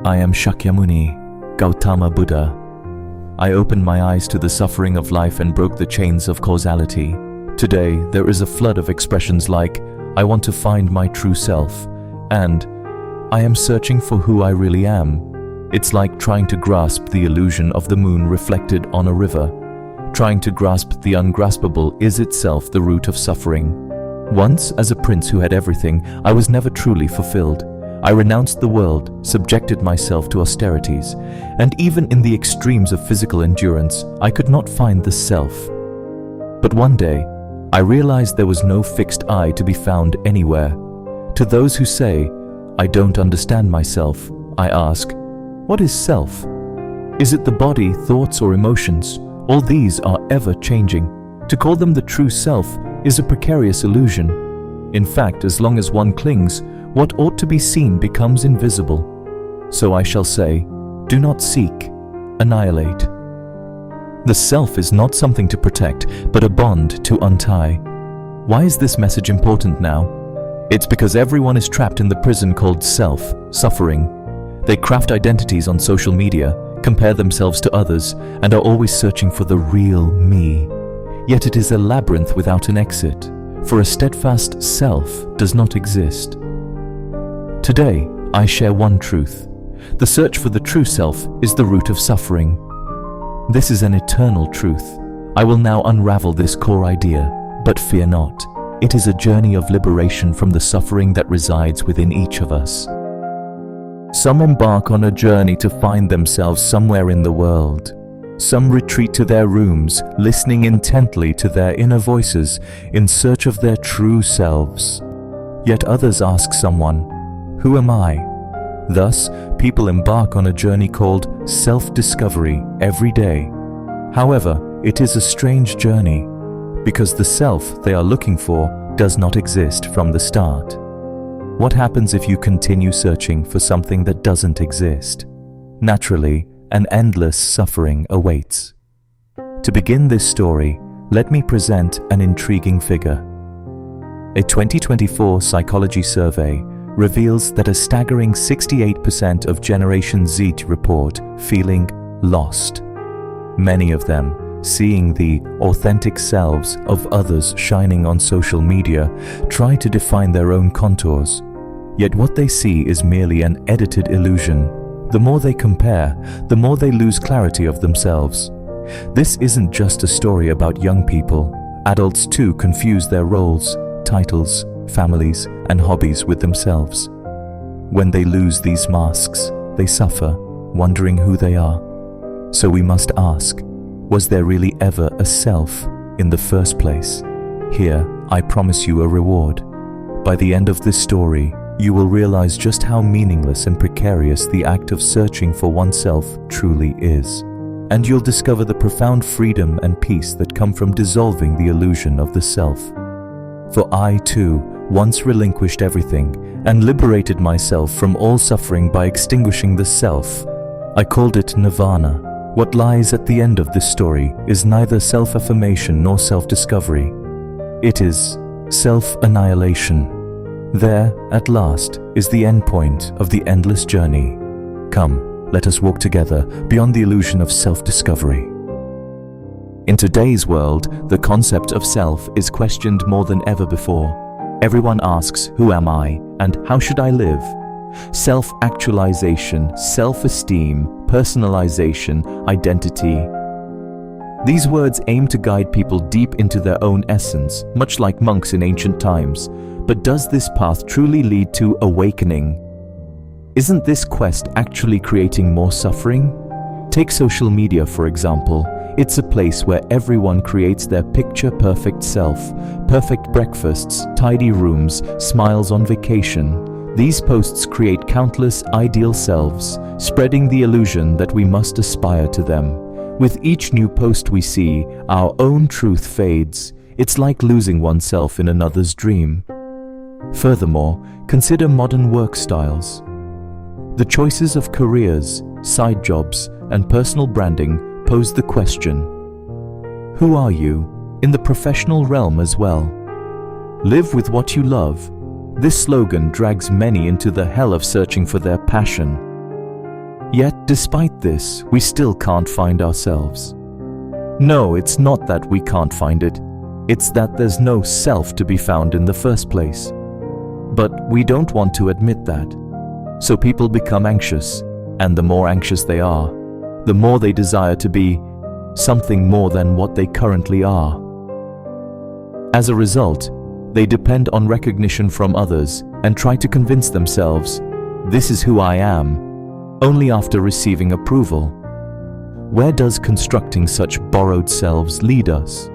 I am Shakyamuni, Gautama Buddha. I opened my eyes to the suffering of life and broke the chains of causality. Today, there is a flood of expressions like, I want to find my true self, and I am searching for who I really am. It's like trying to grasp the illusion of the moon reflected on a river. Trying to grasp the ungraspable is itself the root of suffering. Once, as a prince who had everything, I was never truly fulfilled. I renounced the world, subjected myself to austerities, and even in the extremes of physical endurance, I could not find the self. But one day, I realized there was no fixed I to be found anywhere. To those who say, I don't understand myself, I ask, what is self? Is it the body, thoughts, or emotions? All these are ever changing. To call them the true self is a precarious illusion. In fact, as long as one clings, what ought to be seen becomes invisible. So I shall say, do not seek, annihilate. The self is not something to protect, but a bond to untie. Why is this message important now? It's because everyone is trapped in the prison called self, suffering. They craft identities on social media, compare themselves to others, and are always searching for the real me. Yet it is a labyrinth without an exit, for a steadfast self does not exist. Today, I share one truth. The search for the true self is the root of suffering. This is an eternal truth. I will now unravel this core idea, but fear not. It is a journey of liberation from the suffering that resides within each of us. Some embark on a journey to find themselves somewhere in the world. Some retreat to their rooms, listening intently to their inner voices in search of their true selves. Yet others ask someone, who am I? Thus, people embark on a journey called self-discovery every day. However, it is a strange journey, because the self they are looking for does not exist from the start. What happens if you continue searching for something that doesn't exist? Naturally, an endless suffering awaits. To begin this story, let me present an intriguing figure. A 2024 psychology survey reveals that a staggering 68% of Generation Z report feeling lost. Many of them, seeing the authentic selves of others shining on social media, try to define their own contours. Yet what they see is merely an edited illusion. The more they compare, the more they lose clarity of themselves. This isn't just a story about young people. Adults too confuse their roles, titles, families, and hobbies with themselves. When they lose these masks, they suffer, wondering who they are. So we must ask, was there really ever a self in the first place? Here, I promise you a reward. By the end of this story, you will realize just how meaningless and precarious the act of searching for oneself truly is. And you'll discover the profound freedom and peace that come from dissolving the illusion of the self. For I, too, once relinquished everything and liberated myself from all suffering by extinguishing the self. I called it nirvana. What lies at the end of this story is neither self-affirmation nor self-discovery. It is self-annihilation. There, at last, is the end point of the endless journey. Come, let us walk together beyond the illusion of self-discovery. In today's world, the concept of self is questioned more than ever before. Everyone asks, who am I, and how should I live? Self-actualization, self-esteem, personalization, identity. These words aim to guide people deep into their own essence, much like monks in ancient times. But does this path truly lead to awakening? Isn't this quest actually creating more suffering? Take social media, for example. It's a place where everyone creates their picture-perfect self. Perfect breakfasts, tidy rooms, smiles on vacation. These posts create countless ideal selves, spreading the illusion that we must aspire to them. With each new post we see, our own truth fades. It's like losing oneself in another's dream. Furthermore, consider modern work styles. The choices of careers, side jobs, and personal branding pose the question, who are you in the professional realm as well? Live with what you love. This slogan drags many into the hell of searching for their passion. Yet, despite this, we still can't find ourselves. No, it's not that we can't find it. It's that there's no self to be found in the first place. But we don't want to admit that. So people become anxious, and the more anxious they are, the more they desire to be something more than what they currently are. As a result, they depend on recognition from others and try to convince themselves, "This is who I am," only after receiving approval. Where does constructing such borrowed selves lead us?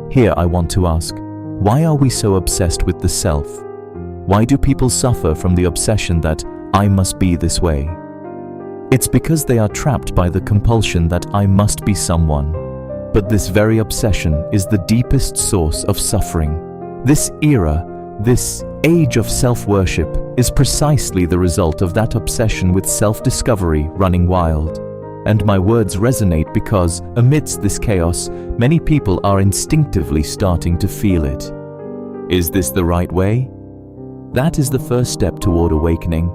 Here I want to ask, why are we so obsessed with the self? Why do people suffer from the obsession that I must be this way? It's because they are trapped by the compulsion that I must be someone. But this very obsession is the deepest source of suffering. This era, this age of self-worship, is precisely the result of that obsession with self-discovery running wild. And my words resonate because, amidst this chaos, many people are instinctively starting to feel it. Is this the right way? That is the first step toward awakening.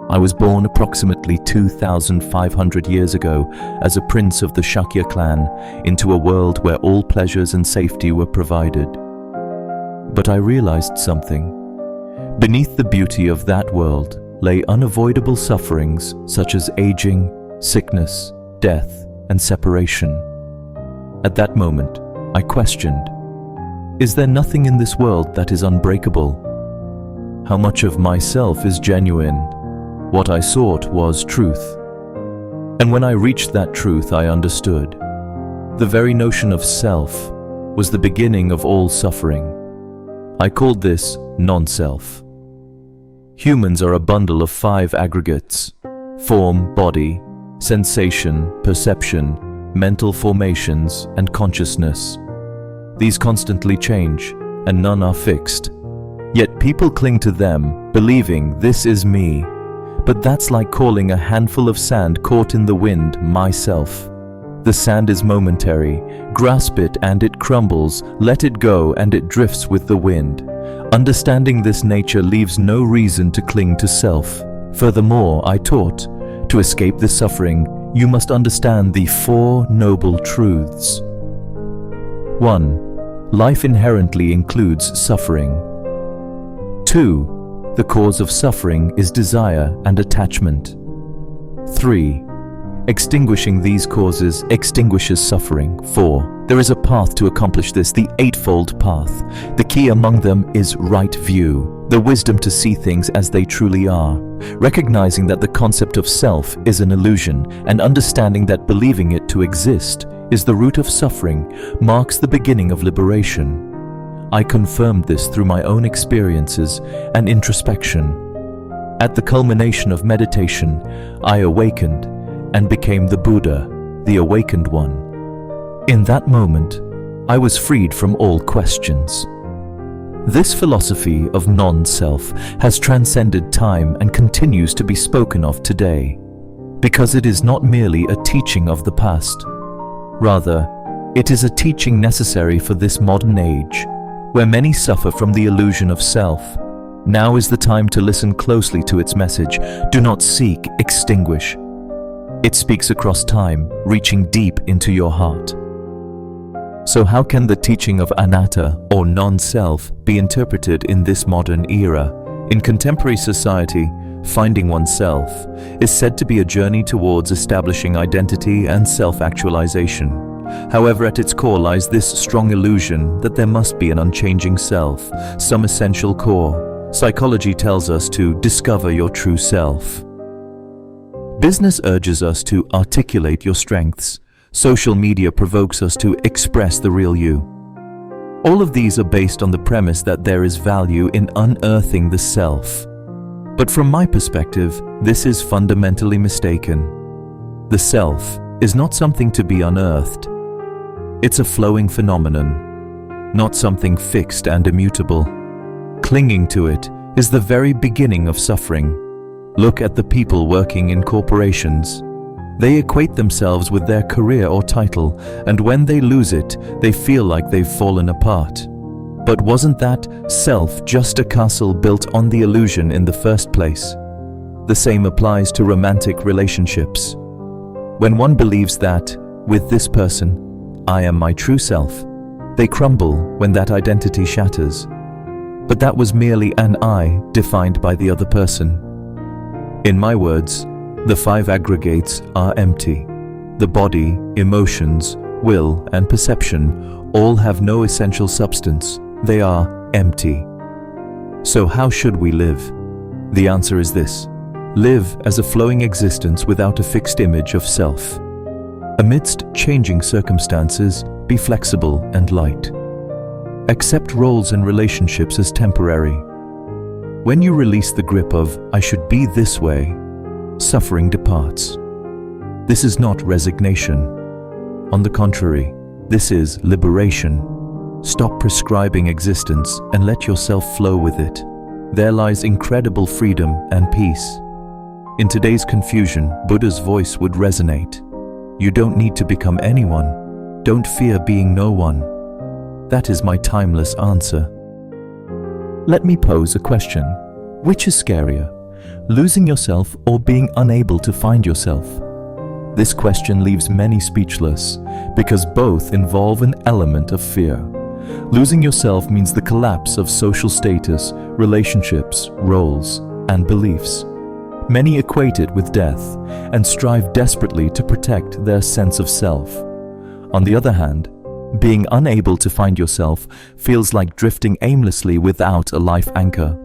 I was born approximately 2,500 years ago as a prince of the Shakya clan into a world where all pleasures and safety were provided. But I realized something. Beneath the beauty of that world lay unavoidable sufferings such as aging, sickness, death, and separation. At that moment, I questioned, is there nothing in this world that is unbreakable? How much of myself is genuine? What I sought was truth. And when I reached that truth, I understood. The very notion of self was the beginning of all suffering. I called this non-self. Humans are a bundle of 5 aggregates: form, body, sensation, perception, mental formations, and consciousness. These constantly change, and none are fixed. Yet people cling to them, believing this is me. But that's like calling a handful of sand caught in the wind myself. The sand is momentary. Grasp it and it crumbles. Let it go and it drifts with the wind. Understanding this nature leaves no reason to cling to self. Furthermore, I taught, to escape this suffering, you must understand the 4 noble truths. 1. Life inherently includes suffering. 2. The cause of suffering is desire and attachment. 3. Extinguishing these causes extinguishes suffering. 4. There is a path to accomplish this, the eightfold path. The key among them is right view, the wisdom to see things as they truly are, recognizing that the concept of self is an illusion, and understanding that believing it to exist is the root of suffering, marks the beginning of liberation. I confirmed this through my own experiences and introspection. At the culmination of meditation, I awakened and became the Buddha, the awakened one. In that moment, I was freed from all questions. This philosophy of non-self has transcended time and continues to be spoken of today, because it is not merely a teaching of the past. Rather, it is a teaching necessary for this modern age, where many suffer from the illusion of self. Now is the time to listen closely to its message. Do not seek, extinguish. It speaks across time, reaching deep into your heart. So how can the teaching of anatta, or non-self, be interpreted in this modern era? In contemporary society, finding oneself is said to be a journey towards establishing identity and self-actualization. However, at its core lies this strong illusion that there must be an unchanging self, some essential core. Psychology tells us to discover your true self. Business urges us to articulate your strengths. Social media provokes us to express the real you. All of these are based on the premise that there is value in unearthing the self. But from my perspective, this is fundamentally mistaken. The self is not something to be unearthed. It's a flowing phenomenon, not something fixed and immutable. Clinging to it is the very beginning of suffering. Look at the people working in corporations. They equate themselves with their career or title, and when they lose it, they feel like they've fallen apart. But wasn't that self just a castle built on the illusion in the first place? The same applies to romantic relationships. When one believes that, with this person, I am my true self, they crumble when that identity shatters. But that was merely an I defined by the other person. In my words, the 5 aggregates are empty. The body, emotions, will, and perception all have no essential substance. They are empty. So how should we live? The answer is this: live as a flowing existence without a fixed image of self. Amidst changing circumstances, be flexible and light. Accept roles and relationships as temporary. When you release the grip of "I should be this way," suffering departs. This is not resignation. On the contrary, this is liberation. Stop prescribing existence and let yourself flow with it. There lies incredible freedom and peace. In today's confusion, Buddha's voice would resonate. You don't need to become anyone. Don't fear being no one. That is my timeless answer. Let me pose a question. Which is scarier, losing yourself or being unable to find yourself? This question leaves many speechless because both involve an element of fear. Losing yourself means the collapse of social status, relationships, roles, and beliefs. Many equate it with death and strive desperately to protect their sense of self. On the other hand, being unable to find yourself feels like drifting aimlessly without a life anchor.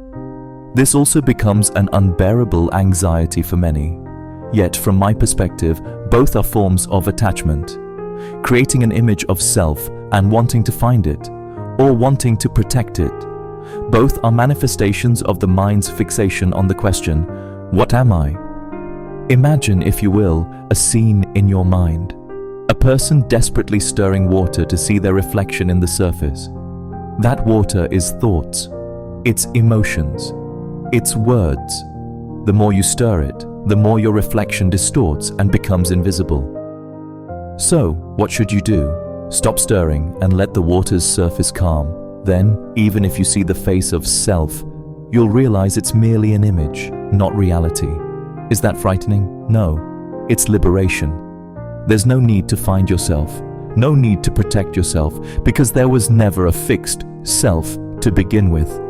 This also becomes an unbearable anxiety for many. Yet, from my perspective, both are forms of attachment. Creating an image of self and wanting to find it, or wanting to protect it. Both are manifestations of the mind's fixation on the question, what am I? Imagine, if you will, a scene in your mind. A person desperately stirring water to see their reflection in the surface. That water is thoughts, it's emotions, it's words. The more you stir it, the more your reflection distorts and becomes invisible. So, what should you do? Stop stirring and let the water's surface calm. Then, even if you see the face of self, you'll realize it's merely an image, not reality. Is that frightening? No, it's liberation. There's no need to find yourself, no need to protect yourself, because there was never a fixed self to begin with.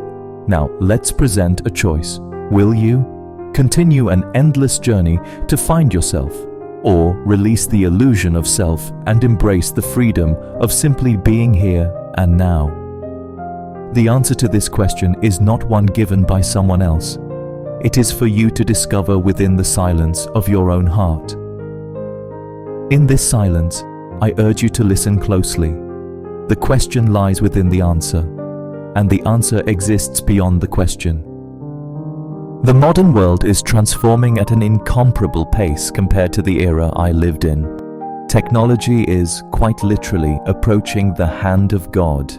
Now, let's present a choice. Will you continue an endless journey to find yourself, or release the illusion of self and embrace the freedom of simply being here and now? The answer to this question is not one given by someone else. It is for you to discover within the silence of your own heart. In this silence, I urge you to listen closely. The question lies within the answer, and the answer exists beyond the question. The modern world is transforming at an incomparable pace compared to the era I lived in. Technology is, quite literally, approaching the hand of God.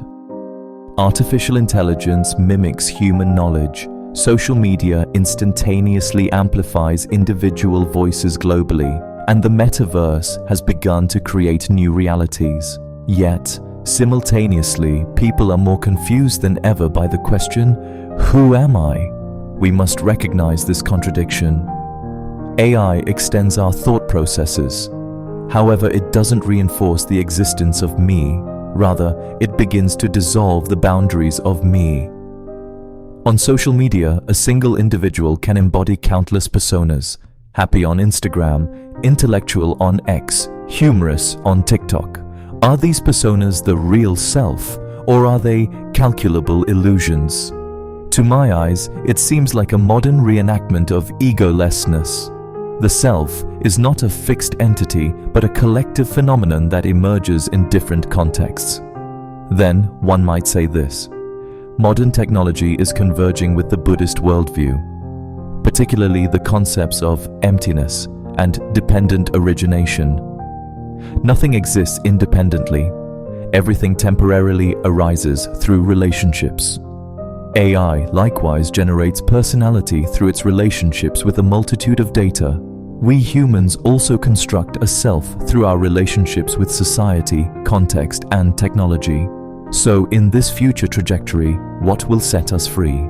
Artificial intelligence mimics human knowledge. Social media instantaneously amplifies individual voices globally, and the metaverse has begun to create new realities. Yet, simultaneously, people are more confused than ever by the question, who am I? We must recognize this contradiction. AI extends our thought processes. However, it doesn't reinforce the existence of me. Rather, it begins to dissolve the boundaries of me. On social media, a single individual can embody countless personas. Happy on Instagram, intellectual on X, humorous on TikTok. Are these personas the real self, or are they calculable illusions? To my eyes, it seems like a modern reenactment of egolessness. The self is not a fixed entity, but a collective phenomenon that emerges in different contexts. Then, one might say this: modern technology is converging with the Buddhist worldview, particularly the concepts of emptiness and dependent origination. Nothing exists independently. Everything temporarily arises through relationships. AI likewise generates personality through its relationships with a multitude of data. We humans also construct a self through our relationships with society, context, and technology. So, in this future trajectory, what will set us free?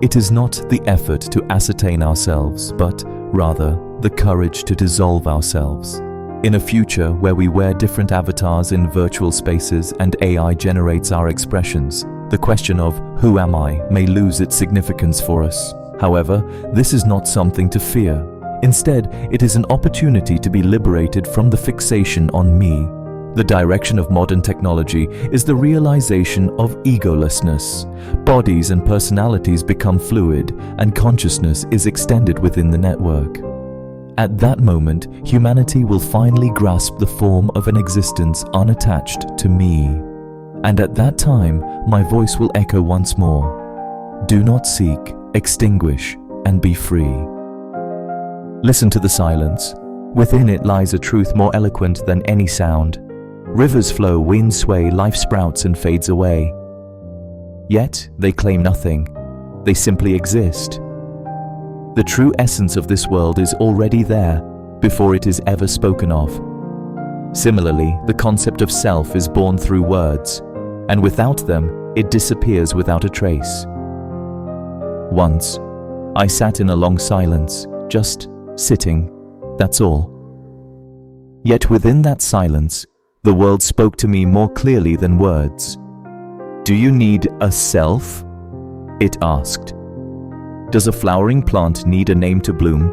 It is not the effort to ascertain ourselves, but rather the courage to dissolve ourselves. In a future where we wear different avatars in virtual spaces and AI generates our expressions, the question of "who am I" may lose its significance for us. However, this is not something to fear. Instead, it is an opportunity to be liberated from the fixation on me. The direction of modern technology is the realization of egolessness. Bodies and personalities become fluid, and consciousness is extended within the network. At that moment, humanity will finally grasp the form of an existence unattached to me. And at that time, my voice will echo once more. Do not seek, extinguish, and be free. Listen to the silence. Within it lies a truth more eloquent than any sound. Rivers flow, winds sway, life sprouts and fades away. Yet, they claim nothing. They simply exist. The true essence of this world is already there, before it is ever spoken of. Similarly, the concept of self is born through words, and without them, it disappears without a trace. Once, I sat in a long silence, just sitting, that's all. Yet within that silence, the world spoke to me more clearly than words. "Do you need a self?" it asked. Does a flowering plant need a name to bloom?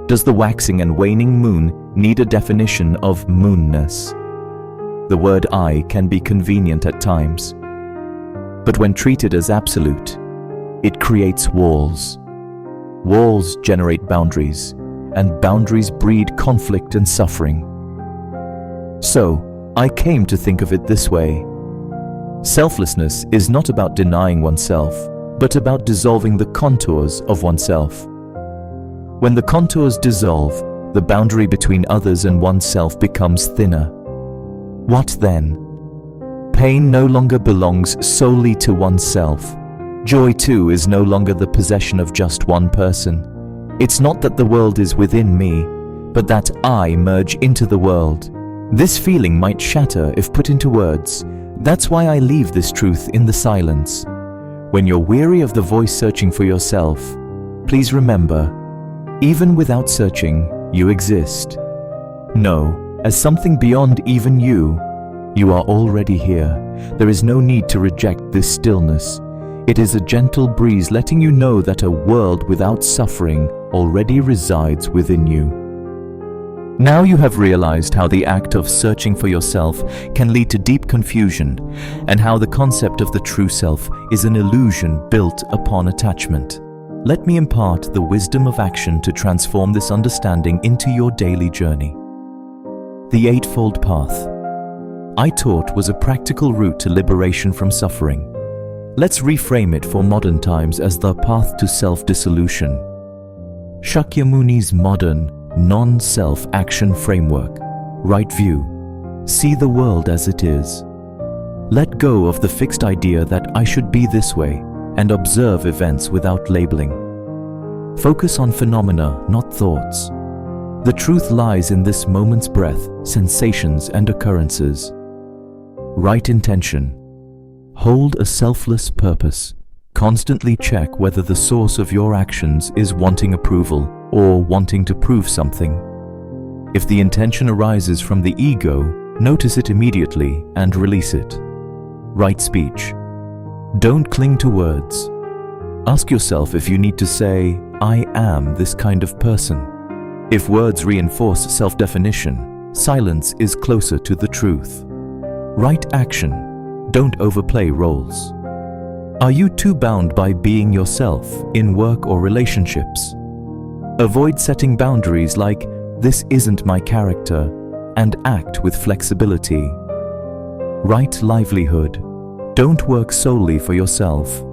Does the waxing and waning moon need a definition of moonness? The word "I" can be convenient at times, but when treated as absolute, it creates walls. Walls generate boundaries, and boundaries breed conflict and suffering. So, I came to think of it this way. Selflessness is not about denying oneself, but about dissolving the contours of oneself. When the contours dissolve, the boundary between others and oneself becomes thinner. What then? Pain no longer belongs solely to oneself. Joy too is no longer the possession of just one person. It's not that the world is within me, but that I merge into the world. This feeling might shatter if put into words. That's why I leave this truth in the silence. When you're weary of the voice searching for yourself, please remember, even without searching, you exist. Know, as something beyond even you, you are already here. There is no need to reject this stillness. It is a gentle breeze letting you know that a world without suffering already resides within you. Now you have realized how the act of searching for yourself can lead to deep confusion, and how the concept of the true self is an illusion built upon attachment. Let me impart the wisdom of action to transform this understanding into your daily journey. The Eightfold Path. I taught was a practical route to liberation from suffering. Let's reframe it for modern times as the path to self-dissolution. Shakyamuni's modern, non-self action framework. Right view. See the world as it is. Let go of the fixed idea that I should be this way and observe events without labeling. Focus on phenomena, not thoughts. The truth lies in this moment's breath, sensations and occurrences. Right intention. Hold a selfless purpose. Constantly check whether the source of your actions is wanting approval or wanting to prove something. If the intention arises from the ego, notice it immediately and release it. Right speech. Don't cling to words. Ask yourself if you need to say, "I am this kind of person." If words reinforce self-definition, silence is closer to the truth. Right action. Don't overplay roles. Are you too bound by being yourself in work or relationships? Avoid setting boundaries like, "This isn't my character," and act with flexibility. Right livelihood. Don't work solely for yourself.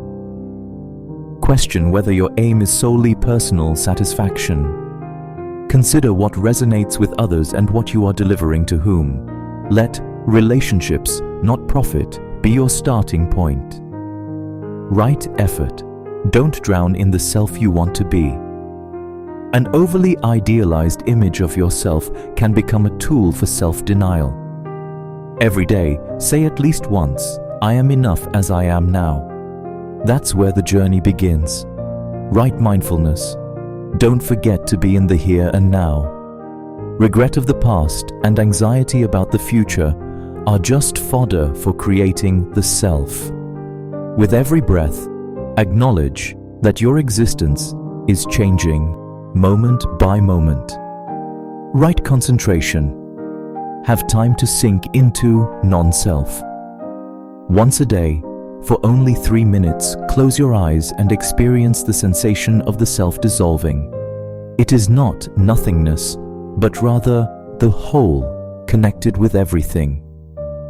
Question whether your aim is solely personal satisfaction. Consider what resonates with others and what you are delivering to whom. Let relationships, not profit, be your starting point. Right effort. Don't drown in the self you want to be. An overly idealized image of yourself can become a tool for self-denial. Every day, say at least once, "I am enough as I am now." That's where the journey begins. right mindfulness. Don't forget to be in the here and now. Regret of the past and anxiety about the future are just fodder for creating the self. With every breath, acknowledge that your existence is changing moment by moment. Right concentration. Have time to sink into non-self. Once a day, for only 3 minutes, close your eyes and experience the sensation of the self dissolving. It is not nothingness, but rather the whole connected with everything.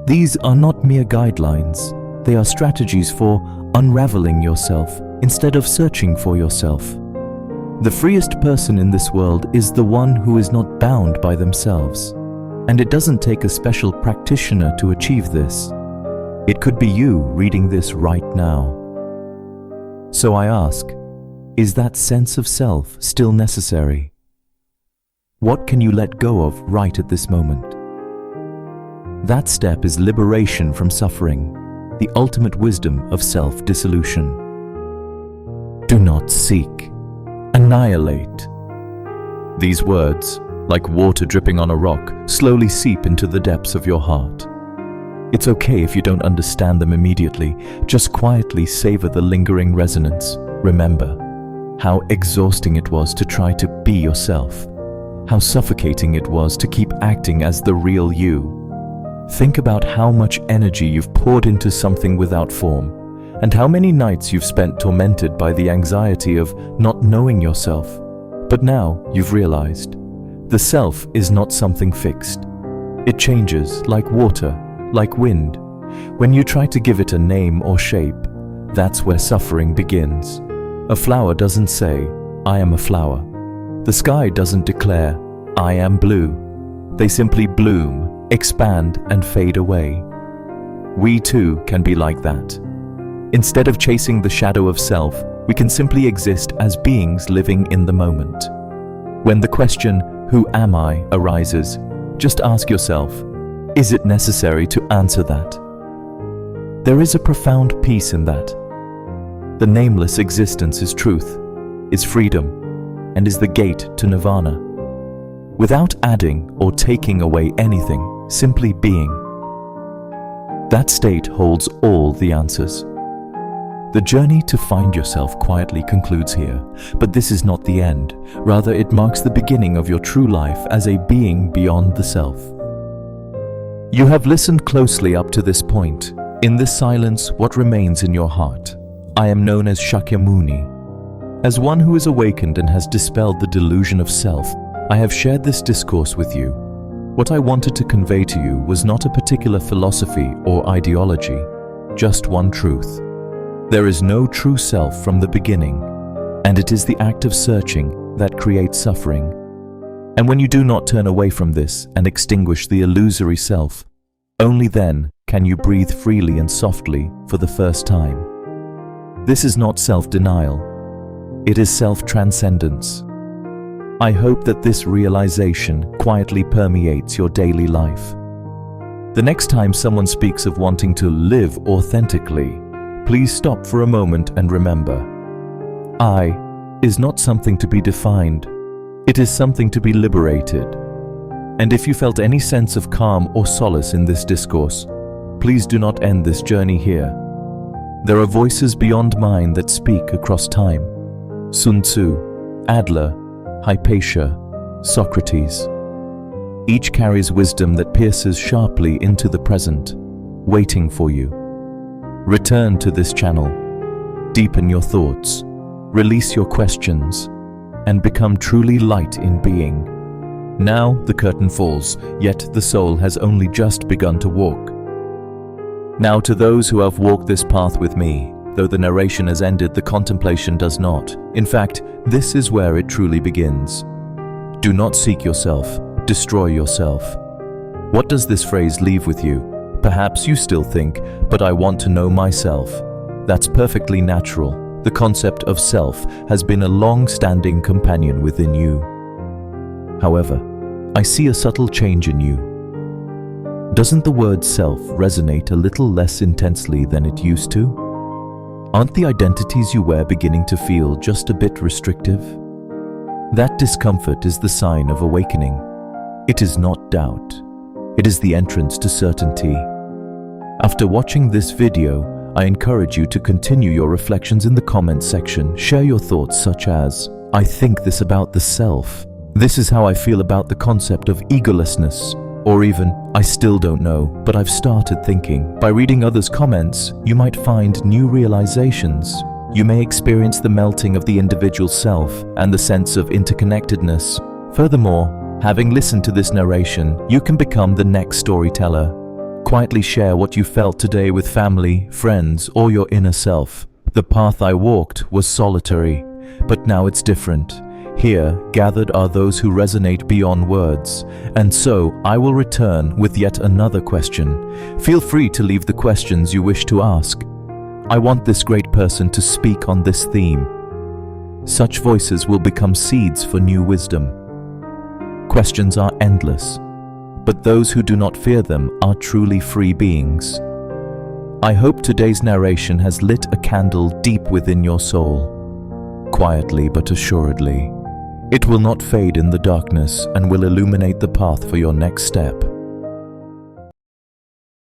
These are not mere guidelines. They are strategies for unraveling yourself instead of searching for yourself. The freest person in this world is the one who is not bound by themselves. And it doesn't take a special practitioner to achieve this. It could be you reading this right now. So I ask, is that sense of self still necessary? What can you let go of right at this moment? That step is liberation from suffering, the ultimate wisdom of self-dissolution. Do not seek. Annihilate. These words, like water dripping on a rock, slowly seep into the depths of your heart. It's okay if you don't understand them immediately, just quietly savor the lingering resonance. Remember how exhausting it was to try to be yourself, how suffocating it was to keep acting as the real you. Think about how much energy you've poured into something without form, and how many nights you've spent tormented by the anxiety of not knowing yourself. But now you've realized, the self is not something fixed. It changes like water, like wind. When you try to give it a name or shape, that's where suffering begins. A flower doesn't say, I am a flower. The sky doesn't declare, I am blue. They simply bloom, expand, and fade away. We too can be like that. Instead of chasing the shadow of self, we can simply exist as beings living in the moment. When the question, who am I, arises, just ask yourself, is it necessary to answer that? There is a profound peace in that. The nameless existence is truth, is freedom, and is the gate to nirvana. Without adding or taking away anything, simply being. That state holds all the answers. The journey to find yourself quietly concludes here, but this is not the end. Rather, it marks the beginning of your true life as a being beyond the self. You have listened closely up to this point. In this silence, what remains in your heart? I am known as Shakyamuni. As one who is awakened and has dispelled the delusion of self, I have shared this discourse with you. What I wanted to convey to you was not a particular philosophy or ideology, just one truth. There is no true self from the beginning, and it is the act of searching that creates suffering. And when you do not turn away from this and extinguish the illusory self, only then can you breathe freely and softly for the first time. This is not self-denial, it is self-transcendence. I hope that this realization quietly permeates your daily life. The next time someone speaks of wanting to live authentically, please stop for a moment and remember, I is not something to be defined, it is something to be liberated. And if you felt any sense of calm or solace in this discourse, please do not end this journey here. There are voices beyond mine that speak across time. Sun Tzu, Adler, Hypatia, Socrates. Each carries wisdom that pierces sharply into the present, waiting for you. Return to this channel, deepen your thoughts, release your questions, and become truly light in being. Now the curtain falls, yet the soul has only just begun to walk. Now to those who have walked this path with me, though the narration has ended, the contemplation does not. In fact, this is where it truly begins. Do not seek yourself, destroy yourself. What does this phrase leave with you? Perhaps you still think, but I want to know myself. That's perfectly natural. The concept of self has been a long-standing companion within you. However, I see a subtle change in you. Doesn't the word self resonate a little less intensely than it used to? Aren't the identities you wear beginning to feel just a bit restrictive? That discomfort is the sign of awakening. It is not doubt. It is the entrance to certainty. After watching this video, I encourage you to continue your reflections in the comments section. Share your thoughts such as, I think this about the self. This is how I feel about the concept of egolessness. Or even, I still don't know, but I've started thinking. By reading others' comments, you might find new realizations. You may experience the melting of the individual self and the sense of interconnectedness. Furthermore, having listened to this narration, you can become the next storyteller. Quietly share what you felt today with family, friends, or your inner self. The path I walked was solitary, but now it's different. Here, gathered are those who resonate beyond words, and so I will return with yet another question. Feel free to leave the questions you wish to ask. I want this great person to speak on this theme. Such voices will become seeds for new wisdom. Questions are endless, but those who do not fear them are truly free beings. I hope today's narration has lit a candle deep within your soul. Quietly but assuredly. It will not fade in the darkness and will illuminate the path for your next step.